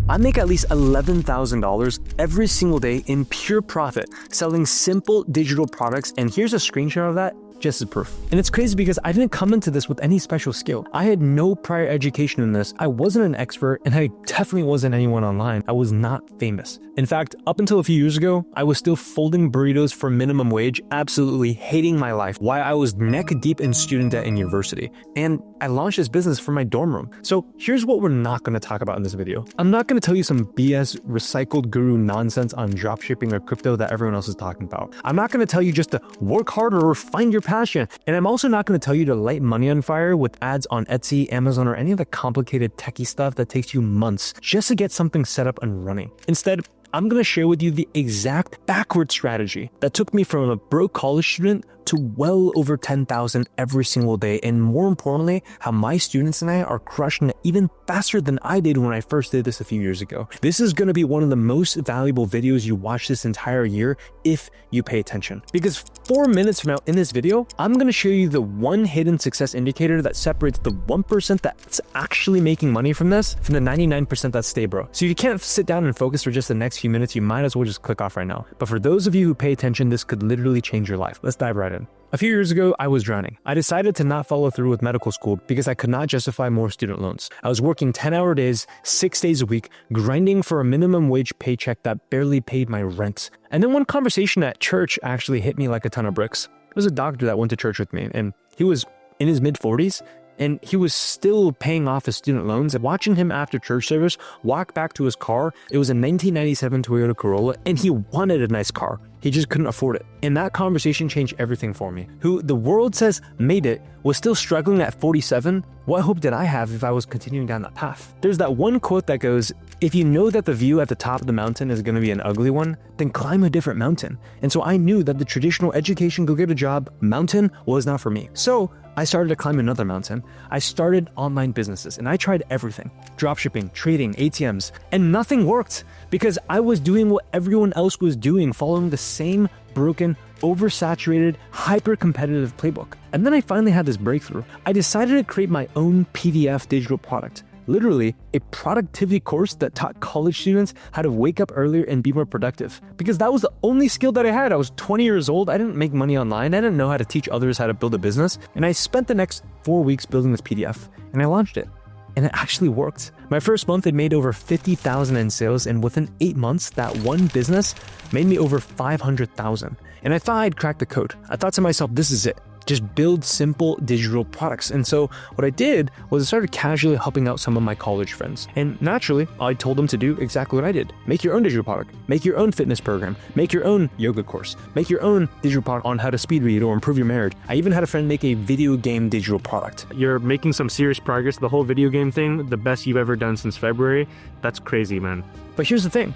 I make at least $11,000 every single day in pure profit selling simple digital products, and here's a screenshot of that just as proof. And it's crazy because I didn't come into this with any special skill. I had no prior education in this. I wasn't an expert, and I definitely wasn't anyone online. I was not famous. In fact, up until a few years ago, I was still folding burritos for minimum wage, absolutely hating my life while I was neck deep in student debt in university. And I launched this business from my dorm room. So here's what we're not going to talk about in this video. I'm not going to tell you some BS recycled guru nonsense on dropshipping or crypto that everyone else is talking about. I'm not going to tell you just to work harder or find your passion. And I'm also not going to tell you to light money on fire with ads on Etsy, Amazon, or any of the complicated techie stuff that takes you months just to get something set up and running. Instead, I'm going to share with you the exact backward strategy that took me from a broke college student to well over 10,000 every single day, and more importantly, how my students and I are crushing it even faster than I did when I first did this a few years ago. This is going to be one of the most valuable videos you watch this entire year if you pay attention. Because 4 minutes from now in this video, I'm going to show you the one hidden success indicator that separates the 1% that's actually making money from this from the 99% that stay broke. So if you can't sit down and focus for just the next few minutes, you might as well just click off right now. But for those of you who pay attention, this could literally change your life. Let's dive right in. A few years ago, I was drowning. I decided to not follow through with medical school because I could not justify more student loans. I was working 10-hour days, 6 days a week, grinding for a minimum wage paycheck that barely paid my rent. And then one conversation at church actually hit me like a ton of bricks. It was a doctor that went to church with me, and he was in his mid-40s, and he was still paying off his student loans. And watching him after church service walk back to his car, it was a 1997 Toyota Corolla, and he wanted a nice car. He just couldn't afford it. And that conversation changed everything for me. Who the world says made it was still struggling at 47. What hope did I have if I was continuing down that path? There's that one quote that goes, if you know that the view at the top of the mountain is going to be an ugly one, then climb a different mountain. And so I knew that the traditional education, go get a job mountain was not for me. So I started to climb another mountain. I started online businesses, and I tried everything. Dropshipping, trading, ATMs, and nothing worked because I was doing what everyone else was doing, following the same broken, oversaturated, hyper-competitive playbook. And then I finally had this breakthrough. I decided to create my own PDF digital product. Literally, a productivity course that taught college students how to wake up earlier and be more productive. Because that was the only skill that I had. I was 20 years old. I didn't make money online. I didn't know how to teach others how to build a business. And I spent the next 4 weeks building this PDF, and I launched it. And it actually worked. My first month, it made over $50,000 in sales, and within 8 months, that one business made me over $500,000. And I thought I'd cracked the code. I thought to myself, this is it. Just build simple digital products. And so what I did was I started casually helping out some of my college friends. And naturally, I told them to do exactly what I did. Make your own digital product. Make your own fitness program. Make your own yoga course. Make your own digital product on how to speed read or improve your marriage. I even had a friend make a video game digital product. You're making some serious progress. The whole video game thing, the best you've ever done since February. That's crazy, man. But here's the thing.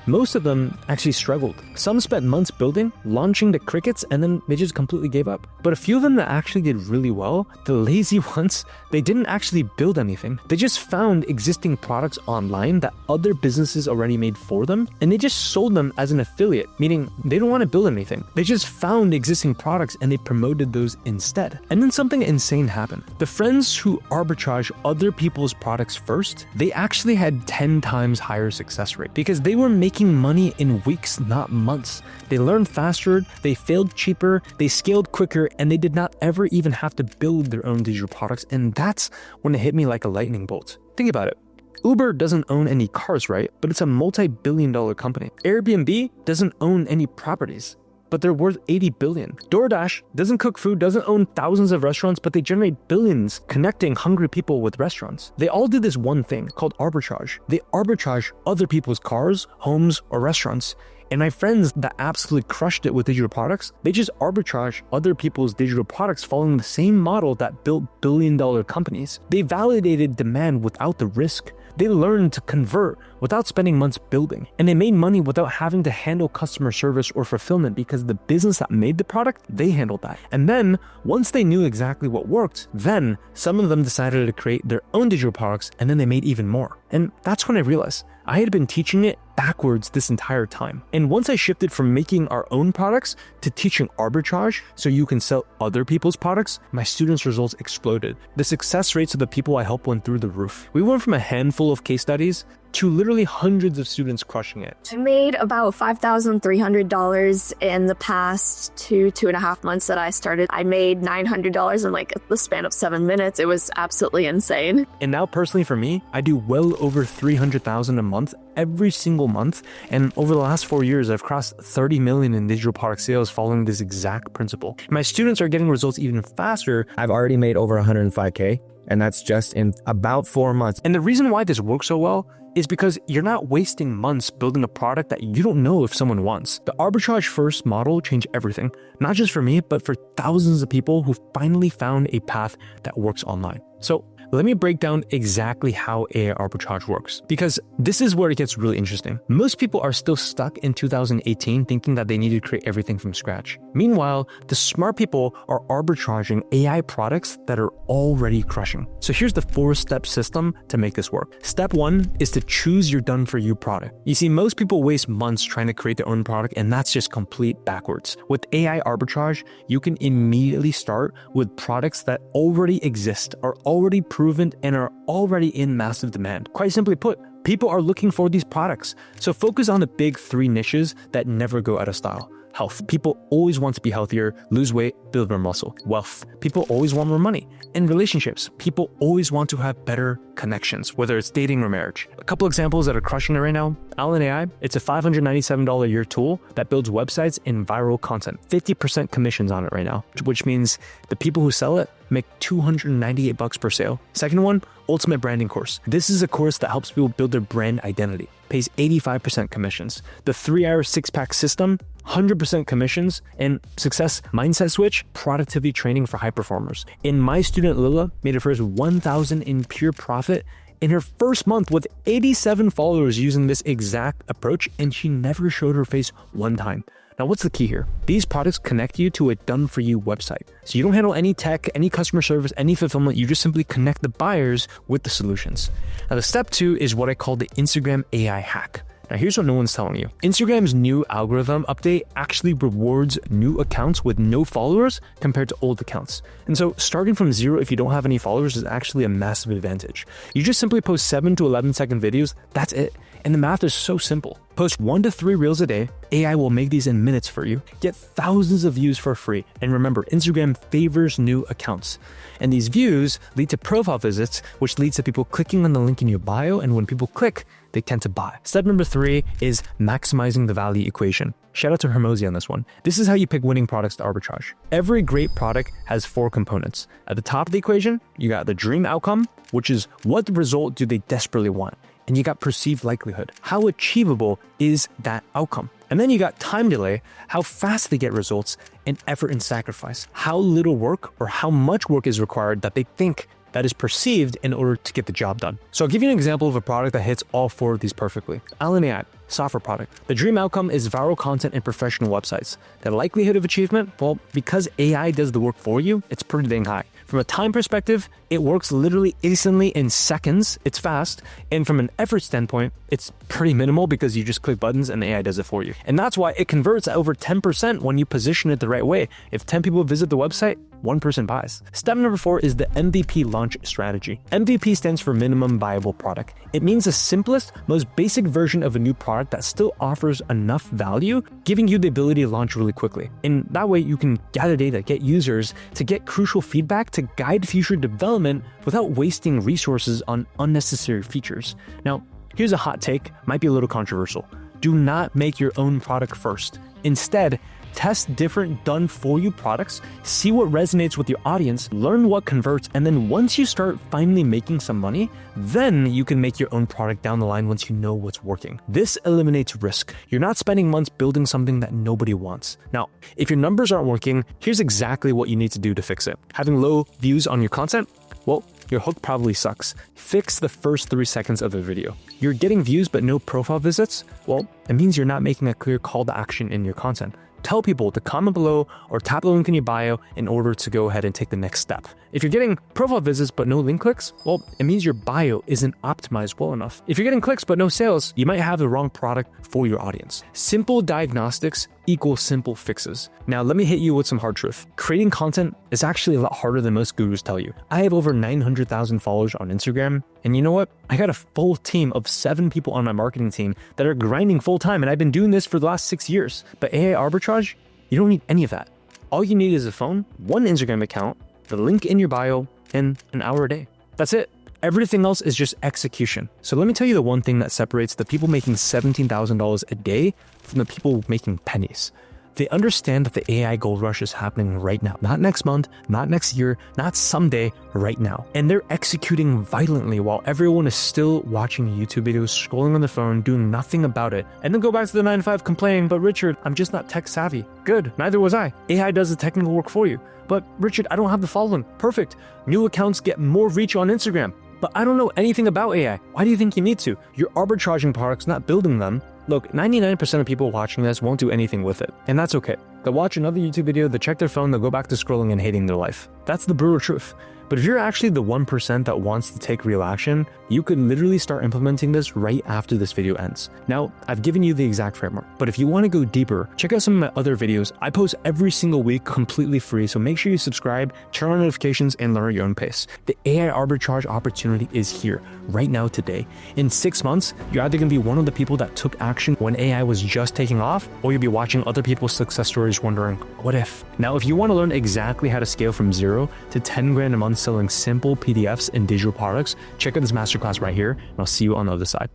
Most of them actually struggled. Some spent months building, launching the crickets, and then they just completely gave up. But a few of them that actually did really well, the lazy ones, they didn't actually build anything. They just found existing products online that other businesses already made for them, and they just sold them as an affiliate, meaning they don't want to build anything. They just found existing products and they promoted those instead. And then something insane happened. The friends who arbitrage other people's products first, they actually had 10 times higher success rate because they were making money in weeks, not months. They learned faster, they failed cheaper, they scaled quicker, and they did not ever even have to build their own digital products. And that's when it hit me like a lightning bolt. Think about it. Uber doesn't own any cars, right? But it's a multi-billion-dollar company. Airbnb doesn't own any properties, but they're worth 80 billion. DoorDash doesn't cook food, doesn't own thousands of restaurants, but they generate billions connecting hungry people with restaurants. They all do this one thing called arbitrage. They arbitrage other people's cars, homes, or restaurants. And my friends that absolutely crushed it with digital products, they just arbitrage other people's digital products following the same model that built billion-dollar companies. They validated demand without the risk. They learned to convert without spending months building. And they made money without having to handle customer service or fulfillment because the business that made the product, they handled that. And then once they knew exactly what worked, then some of them decided to create their own digital products, and then they made even more. And that's when I realized I had been teaching it backwards this entire time. And once I shifted from making our own products to teaching arbitrage so you can sell other people's products, my students' results exploded. The success rates of the people I helped went through the roof. We went from a handful of case studies to literally hundreds of students crushing it. I made about $5,300 in the past 2.5 months that I started. I made $900 in like the span of 7 minutes. It was absolutely insane. And now personally for me, I do well over $300,000 a month every single month. And over the last 4 years, I've crossed 30 million in digital product sales following this exact principle. My students are getting results even faster. I've already made over 105K, and that's just in about 4 months. And the reason why this works so well is because you're not wasting months building a product that you don't know if someone wants. The arbitrage first model changed everything, not just for me, but for thousands of people who finally found a path that works online. So let me break down exactly how AI arbitrage works, because this is where it gets really interesting. Most people are still stuck in 2018 thinking that they need to create everything from scratch. Meanwhile, the smart people are arbitraging AI products that are already crushing. So here's the 4-step system to make this work. Step 1 is to choose your done-for-you product. You see, most people waste months trying to create their own product, and that's just complete backwards. With AI arbitrage, you can immediately start with products that already exist, are already proven, and are already in massive demand. Quite simply put, people are looking for these products. So focus on the big 3 niches that never go out of style. Health. People always want to be healthier, lose weight, build more muscle. Wealth. People always want more money. And relationships. People always want to have better connections, whether it's dating or marriage. A couple examples that are crushing it right now. Allen AI, it's a $597 a year tool that builds websites and viral content. 50% commissions on it right now, which means the people who sell it make $298 per sale. Second one, Ultimate Branding Course. This is a course that helps people build their brand identity. Pays 85% commissions. The 3-hour 6-pack system, 100% commissions. And Success Mindset Switch, productivity training for high performers. And my student Lila made her first $1,000 in pure profit in her first month with 87 followers using this exact approach, and she never showed her face one time. Now, what's the key here? These products connect you to a done-for-you website. So you don't handle any tech, any customer service, any fulfillment. You just simply connect the buyers with the solutions. Now, the step 2 is what I call the Instagram AI hack. Now, here's what no one's telling you. Instagram's new algorithm update actually rewards new accounts with no followers compared to old accounts. And so starting from 0 if you don't have any followers is actually a massive advantage. You just simply post 7 to 11 second videos, that's it. And the math is so simple. Post 1 to 3 reels a day, AI will make these in minutes for you. Get thousands of views for free. And remember, Instagram favors new accounts. And these views lead to profile visits, which leads to people clicking on the link in your bio. And when people click, they tend to buy. Step number 3 is maximizing the value equation. Shout out to Hermosi on this one. This is how you pick winning products to arbitrage. Every great product has 4 components. At the top of the equation, you got the dream outcome, which is what result do they desperately want? And you got perceived likelihood. How achievable is that outcome? And then you got time delay, how fast they get results, and effort and sacrifice. How little work or how much work is required that they think that is perceived in order to get the job done. So I'll give you an example of a product that hits all 4 of these perfectly. Allen AI, software product. The dream outcome is viral content and professional websites. The likelihood of achievement, well, because AI does the work for you, it's pretty dang high. From a time perspective, it works literally instantly in seconds. It's fast. And from an effort standpoint, it's pretty minimal because you just click buttons and the AI does it for you. And that's why it converts at over 10% when you position it the right way. If 10 people visit the website, 1 person buys. Step number 4 is the MVP launch strategy. MVP stands for minimum viable product. It means the simplest, most basic version of a new product that still offers enough value, giving you the ability to launch really quickly. And that way you can gather data, get users to get crucial feedback to guide future development without wasting resources on unnecessary features. Now, here's a hot take, might be a little controversial. Do not make your own product first. Instead, test different done-for-you products, see what resonates with your audience, learn what converts, and then once you start finally making some money, then you can make your own product down the line once you know what's working. This eliminates risk. You're not spending months building something that nobody wants. Now, if your numbers aren't working, here's exactly what you need to do to fix it. Having low views on your content? Well, your hook probably sucks. Fix the first 3 seconds of the video. You're getting views but no profile visits? Well, it means you're not making a clear call to action in your content. tell people to comment below or tap the link in your bio in order to go ahead and take the next step. If you're getting profile visits but no link clicks, well, it means your bio isn't optimized well enough. If you're getting clicks but no sales, you might have the wrong product for your audience. Simple diagnostics equals simple fixes. Now, let me hit you with some hard truth. Creating content is actually a lot harder than most gurus tell you. I have over 900,000 followers on Instagram, and you know what? I got a full team of 7 people on my marketing team that are grinding full time, and I've been doing this for the last 6 years. But AI arbitrage, you don't need any of that. All you need is a phone, one Instagram account, the link in your bio, and an hour a day. That's it. Everything else is just execution. So let me tell you the one thing that separates the people making $17,000 a day from the people making pennies. They understand that the AI gold rush is happening right now, not next month, not next year, not someday, right now. And they're executing violently while everyone is still watching YouTube videos, scrolling on the phone, doing nothing about it. And then go back to the 9 to 5 complaining, but Richard, I'm just not tech savvy. Good, neither was I. AI does the technical work for you. But Richard, I don't have the following. Perfect. New accounts get more reach on Instagram. But I don't know anything about AI. Why do you think you need to? You're arbitraging products, not building them. Look, 99% of people watching this won't do anything with it, and that's okay. They'll watch another YouTube video, they'll check their phone, they'll go back to scrolling and hating their life. That's the brutal truth. But if you're actually the 1% that wants to take real action, you could literally start implementing this right after this video ends. Now, I've given you the exact framework, but if you want to go deeper, check out some of my other videos. I post every single week completely free, so make sure you subscribe, turn on notifications, and learn at your own pace. The AI arbitrage opportunity is here, right now, today. In 6 months, you're either going to be one of the people that took action when AI was just taking off, or you'll be watching other people's success stories wondering, what if? Now, if you want to learn exactly how to scale from 0 to 10 grand a month selling simple PDFs and digital products, check out this masterclass right here, and I'll see you on the other side.